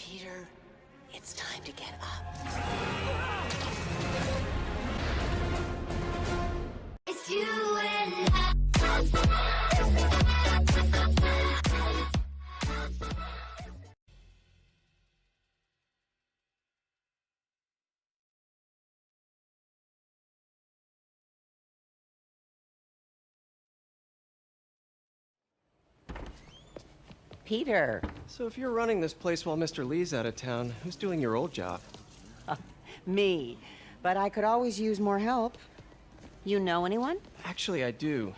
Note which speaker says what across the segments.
Speaker 1: Peter, it's time to get up.
Speaker 2: It's you and
Speaker 1: Peter.
Speaker 3: So if you're running this place while Mr. Lee's out of town, who's doing your old job?
Speaker 1: Me. But I could always use more help. You know anyone?
Speaker 3: Actually, I do.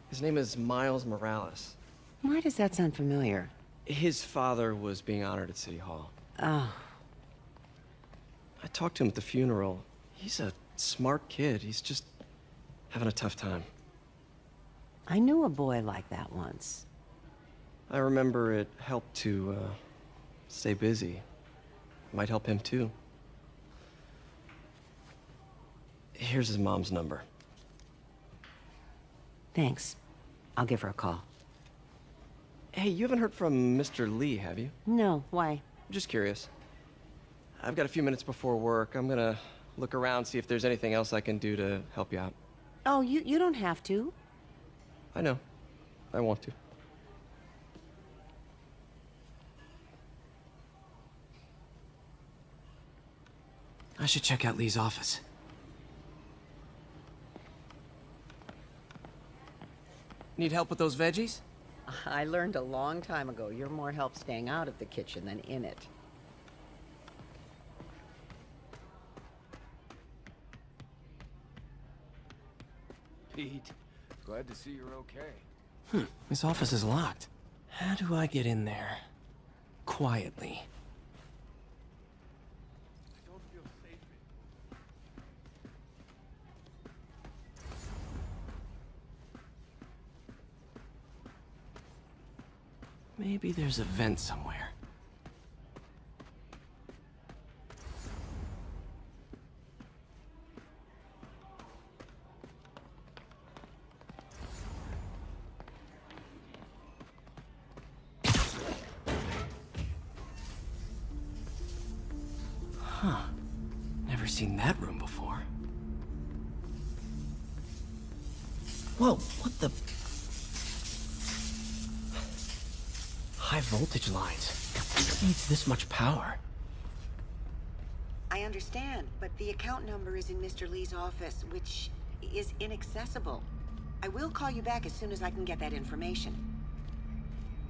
Speaker 3: His name is Miles Morales.
Speaker 1: Why does that sound familiar?
Speaker 3: His father was being honored at City Hall.
Speaker 1: Oh.
Speaker 3: I talked to him at the funeral. He's a smart kid. He's just having a tough time.
Speaker 1: I knew a boy like that once.
Speaker 3: I remember it helped to, stay busy. Might help him, too. Here's his mom's number.
Speaker 1: Thanks. I'll give her a call.
Speaker 3: Hey, you haven't heard from Mr. Lee, have you?
Speaker 1: No, why?
Speaker 3: Just curious. I've got a few minutes before work. I'm gonna look around, see if there's anything else I can do to help you out.
Speaker 1: Oh, you don't have to.
Speaker 3: I know. I want to.
Speaker 4: I should check out Lee's office. Need help with those veggies?
Speaker 1: I learned a long time ago you're more help staying out of the kitchen than in it.
Speaker 5: Pete, glad to see you're okay.
Speaker 4: His office is locked. How do I get in there? Quietly.
Speaker 5: I don't feel safe.
Speaker 4: Maybe there's a vent somewhere. Huh. Never seen that room before. Whoa, what the... High voltage lines. What needs this much power?
Speaker 1: I understand, but the account number is in Mr. Lee's office, which is inaccessible. I will call you back as soon as I can get that information.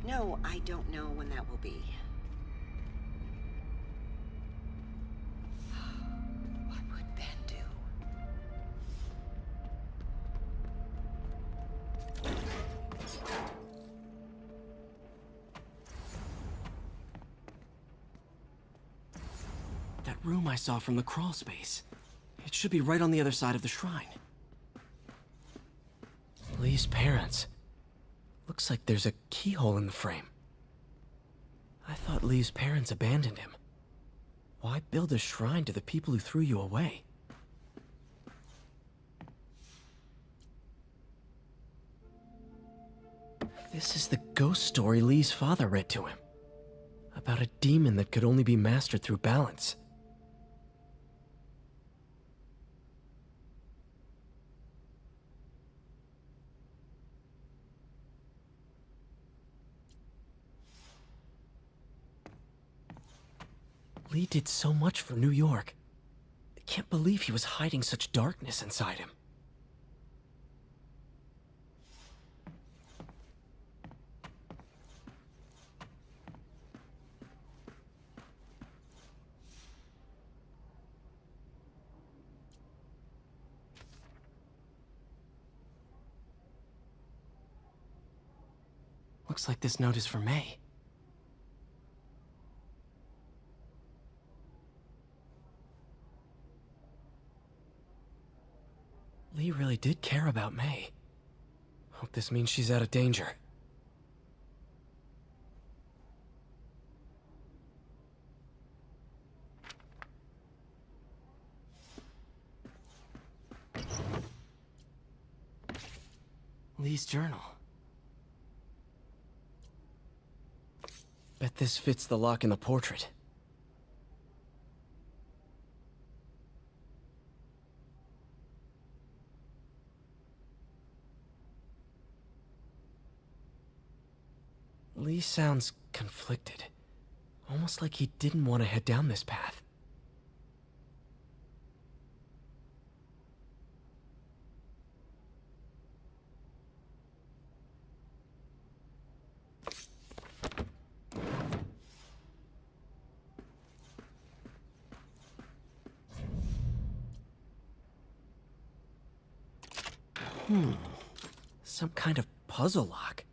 Speaker 1: No, I don't know when that will be. What would Ben do?
Speaker 4: That room I saw from the crawl space. It should be right on the other side of the shrine. Lee's parents. Looks like there's a keyhole in the frame. I thought Lee's parents abandoned him. Why build a shrine to the people who threw you away? This is the ghost story Lee's father read to him. About a demon that could only be mastered through balance. Lee did so much for New York. I can't believe he was hiding such darkness inside him. Looks like this note is for May. Lee really did care about May. Hope this means she's out of danger. Lee's journal. Bet this fits the lock in the portrait. Lee sounds conflicted. Almost like he didn't want to head down this path. Some kind of puzzle lock.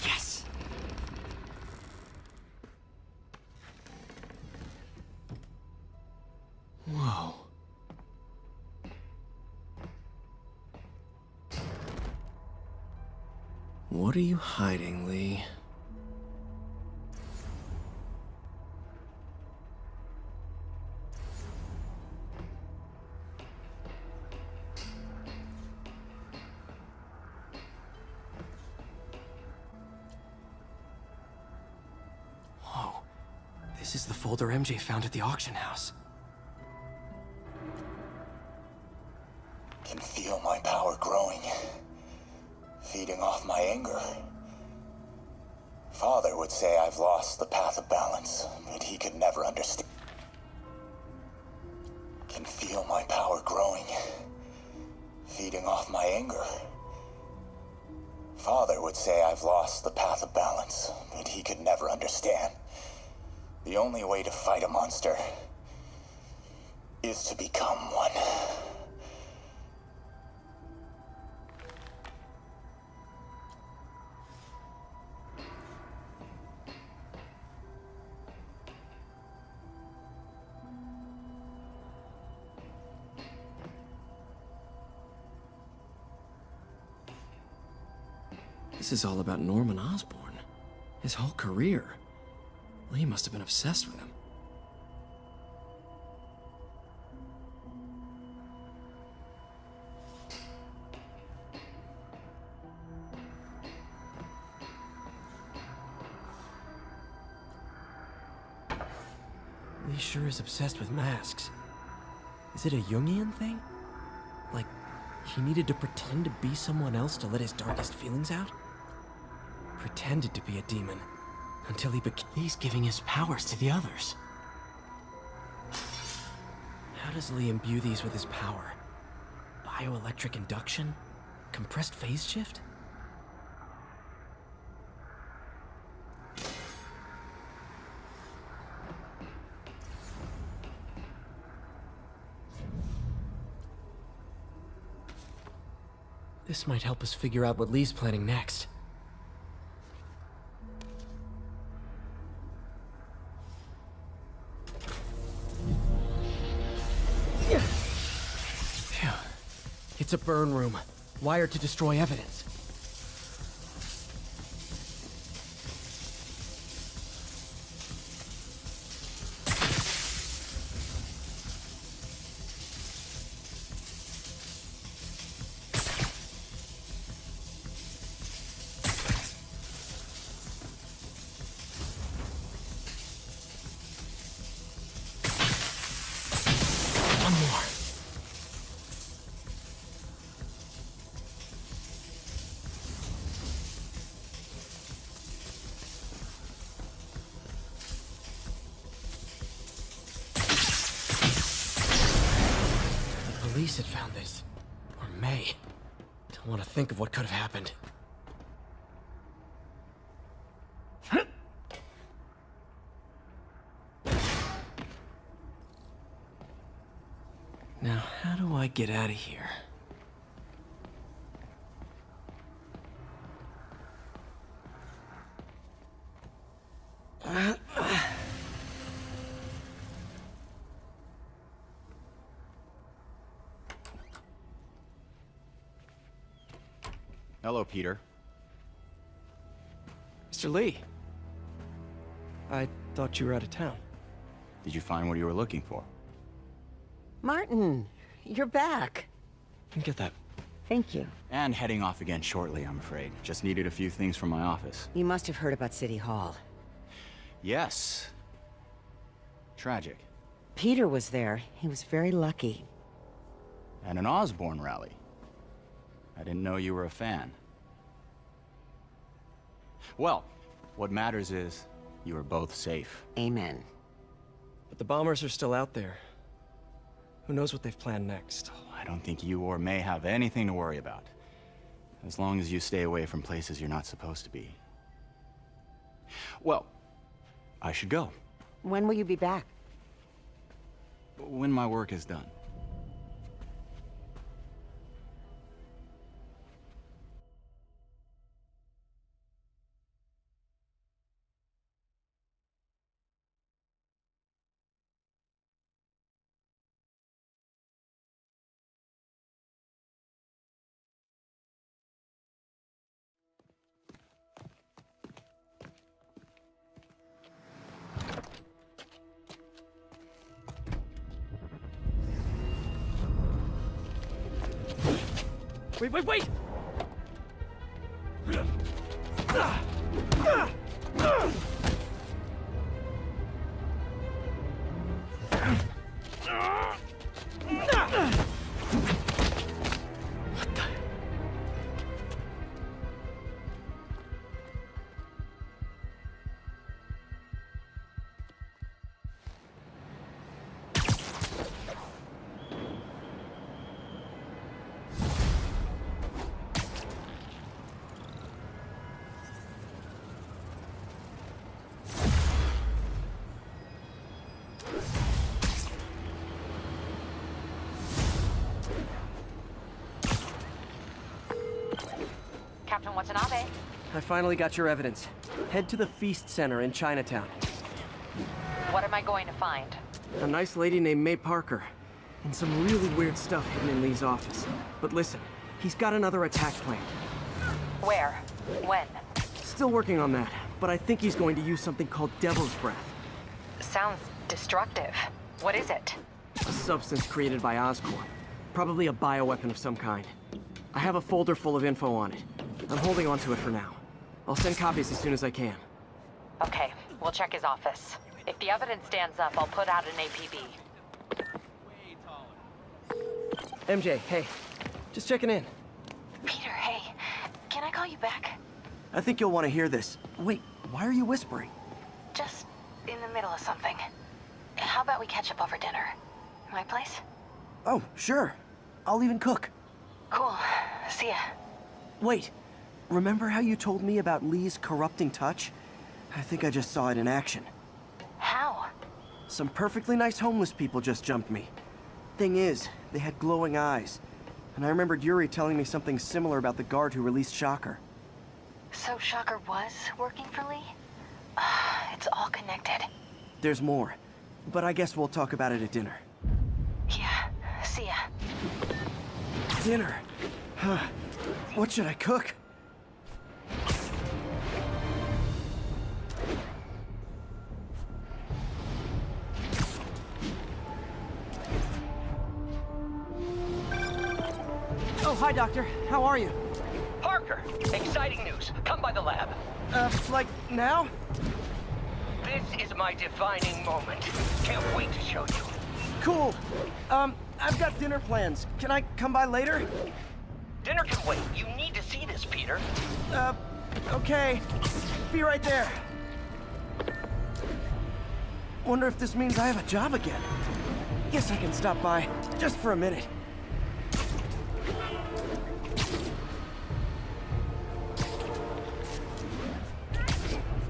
Speaker 4: Yes! Whoa. What are you hiding, Lee? Whoa. This is the folder MJ found at the auction house.
Speaker 6: Can feel my power growing, feeding off my anger. Father would say I've lost the path of balance, but he could never understand. Can feel my power growing, feeding off my anger. Father would say I've lost the path of balance, but he could never understand. The only way to fight a monster is to become one.
Speaker 3: This is all about Norman Osborn. His whole career. Lee must have been obsessed with him.
Speaker 4: Lee sure is obsessed with masks. Is it a Jungian thing? Like, he needed to pretend to be someone else to let his darkest feelings out? Pretended to be a demon, until he became... He's giving his powers to the others. How does Lee imbue these with his power? Bioelectric induction? Compressed phase shift? This might help us figure out what Lee's planning next. Phew. It's a burn room, wired to destroy evidence. One more. The police had found this. Or may. Don't want to think of what could have happened. Now, how do I get out of here?
Speaker 7: Hello, Peter.
Speaker 3: Mr. Lee. I thought you were out of town.
Speaker 7: Did you find what you were looking for?
Speaker 1: Martin, you're back.
Speaker 3: Get that
Speaker 1: Thank you.
Speaker 7: And heading off again shortly, I'm afraid. Just needed a few things from my office.
Speaker 1: You must have heard about City Hall.
Speaker 7: Yes. Tragic.
Speaker 1: Peter was there. He was very lucky.
Speaker 7: And an Osborne rally. I didn't know you were a fan. Well, what matters is you are both safe.
Speaker 1: Amen.
Speaker 3: But the bombers are still out there. Who knows what they've planned next?
Speaker 7: I don't think you or May have anything to worry about. As long as you stay away from places you're not supposed to be. Well, I should go.
Speaker 1: When will you be back?
Speaker 7: When my work is done.
Speaker 3: Wait!
Speaker 8: Captain Watanabe.
Speaker 3: I finally got your evidence. Head to the Feast Center in Chinatown.
Speaker 8: What am I going to find?
Speaker 3: A nice lady named May Parker. And some really weird stuff hidden in Lee's office. But listen, he's got another attack plan.
Speaker 8: Where? When?
Speaker 3: Still working on that, but I think he's going to use something called Devil's Breath.
Speaker 8: Sounds destructive. What is it?
Speaker 3: A substance created by Oscorp. Probably a bioweapon of some kind. I have a folder full of info on it. I'm holding on to it for now. I'll send copies as soon as I can.
Speaker 8: Okay, we'll check his office. If the evidence stands up, I'll put out an APB.
Speaker 3: MJ, hey. Just checking in.
Speaker 8: Peter, hey. Can I call you back?
Speaker 3: I think you'll want to hear this. Wait, why are you whispering?
Speaker 8: Just in the middle of something. How about we catch up over dinner? My place?
Speaker 3: Oh, sure. I'll even cook.
Speaker 8: Cool. See ya.
Speaker 3: Wait, remember how you told me about Lee's corrupting touch? I think I just saw it in action.
Speaker 8: How?
Speaker 3: Some perfectly nice homeless people just jumped me. Thing is, they had glowing eyes. And I remembered Yuri telling me something similar about the guard who released Shocker.
Speaker 8: So Shocker was working for Lee? It's all connected.
Speaker 3: There's more, but I guess we'll talk about it at dinner.
Speaker 8: Yeah, see ya.
Speaker 3: Dinner? Huh. What should I cook? Oh, hi, Doctor. How are you?
Speaker 9: Parker, exciting news. Come by the lab.
Speaker 3: Like now?
Speaker 9: This is my defining moment. Can't wait to show you.
Speaker 3: Cool. I've got dinner plans. Can I come by later?
Speaker 9: Dinner can wait. You need to see this, Peter.
Speaker 3: Okay. Be right there. Wonder if this means I have a job again. Guess I can stop by, just for a minute.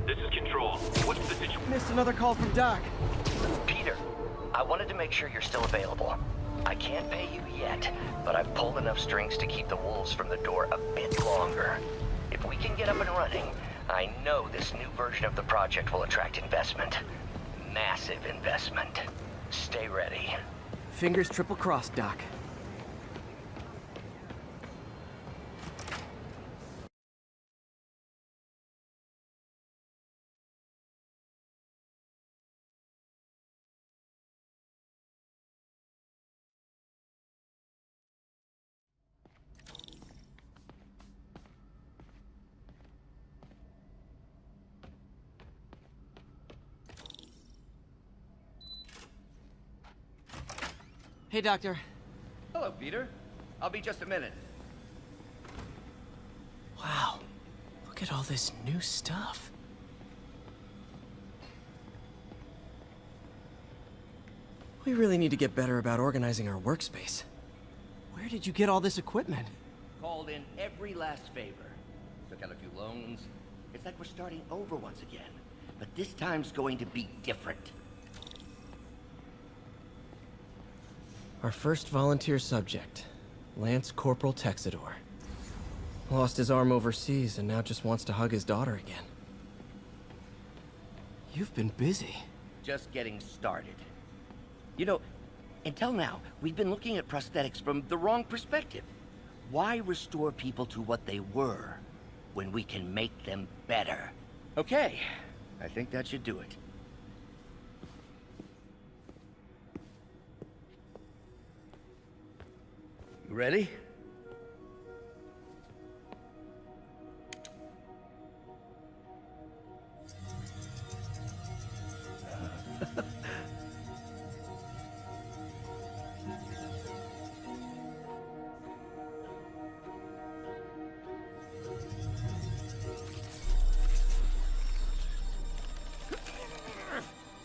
Speaker 10: This is Control. What's the situation?
Speaker 3: Missed another call from Doc.
Speaker 9: Peter, I wanted to make sure you're still available. I can't pay you yet, but I've pulled enough strings to keep the wolves from the door a bit longer. If we can get up and running, I know this new version of the project will attract investment. Massive investment. Stay ready.
Speaker 3: Fingers triple crossed, Doc. Hey, Doctor.
Speaker 9: Hello, Peter. I'll be just a minute.
Speaker 4: Wow. Look at all this new stuff.
Speaker 3: We really need to get better about organizing our workspace. Where did you get all this equipment?
Speaker 9: Called in every last favor. Took out a few loans. It's like we're starting over once again. But this time's going to be different.
Speaker 4: Our first volunteer subject, Lance Corporal Texador. Lost his arm overseas and now just wants to hug his daughter again.
Speaker 3: You've been busy.
Speaker 9: Just getting started. You know, until now, we've been looking at prosthetics from the wrong perspective. Why restore people to what they were when we can make them better? Okay, I think that should do it. You ready?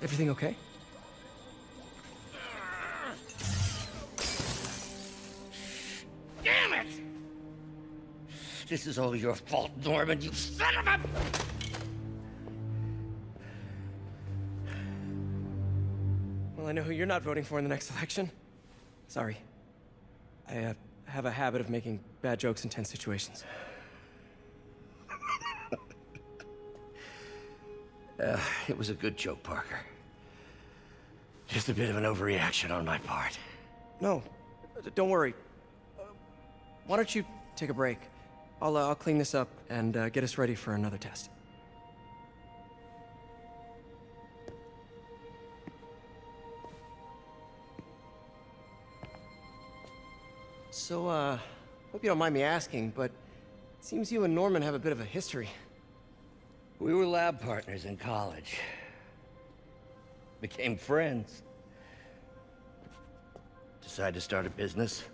Speaker 3: Everything okay?
Speaker 9: Damn it! This is all your fault, Norman, you son of a...
Speaker 3: Well, I know who you're not voting for in the next election. Sorry. I have a habit of making bad jokes in tense situations.
Speaker 9: It was a good joke, Parker. Just a bit of an overreaction on my part.
Speaker 3: No, don't worry. Why don't you take a break? I'll clean this up and get us ready for another test. So, hope you don't mind me asking, but it seems you and Norman have a bit of a history.
Speaker 9: We were lab partners in college. Became friends. Decided to start a business.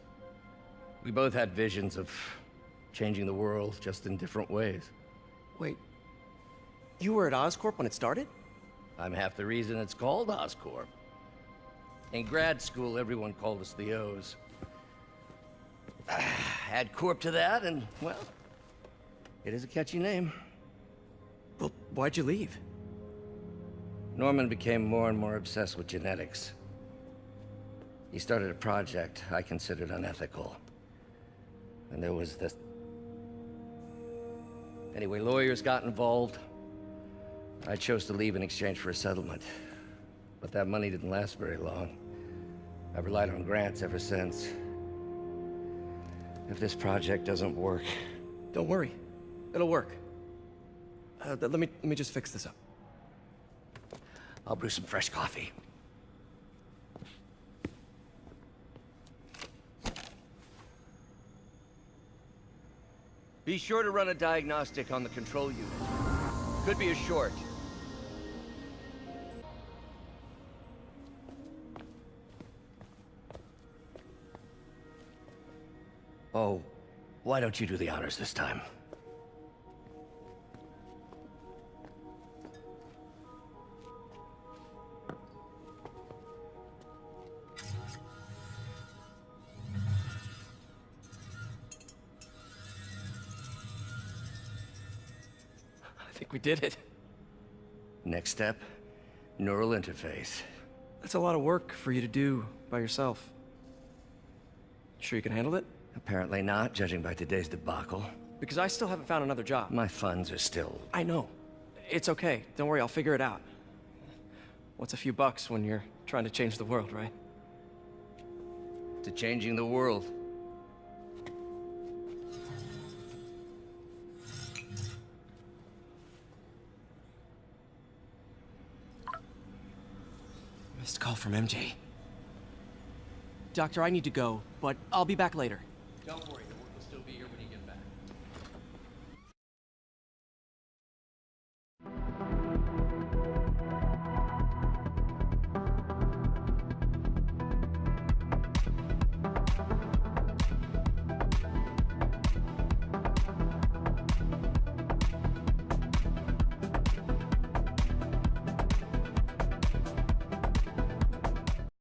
Speaker 9: We both had visions of changing the world, just in different ways.
Speaker 3: Wait, you were at Oscorp when it started?
Speaker 9: I'm half the reason it's called Oscorp. In grad school, everyone called us the O's. Add Corp to that, and, well, it is a catchy name.
Speaker 3: Well, why'd you leave?
Speaker 9: Norman became more and more obsessed with genetics. He started a project I considered unethical. And there was this... Anyway, lawyers got involved. I chose to leave in exchange for a settlement. But that money didn't last very long. I've relied on grants ever since. If this project doesn't work...
Speaker 3: Don't worry. It'll work. Let me just fix this up.
Speaker 9: I'll brew some fresh coffee. Be sure to run a diagnostic on the control unit. Could be a short. Oh, why don't you do the honors this time?
Speaker 3: I think we did it.
Speaker 9: Next step, neural interface.
Speaker 3: That's a lot of work for you to do by yourself. Sure you can handle it?
Speaker 9: Apparently not, judging by today's debacle.
Speaker 3: Because I still haven't found another job.
Speaker 9: My funds are still...
Speaker 3: I know. It's okay. Don't worry, I'll figure it out. What's a few bucks when you're trying to change the world, right?
Speaker 9: To changing the world.
Speaker 3: Missed call from MJ. Doctor, I need to go, but I'll be back later.
Speaker 5: Don't worry, the work will still be here when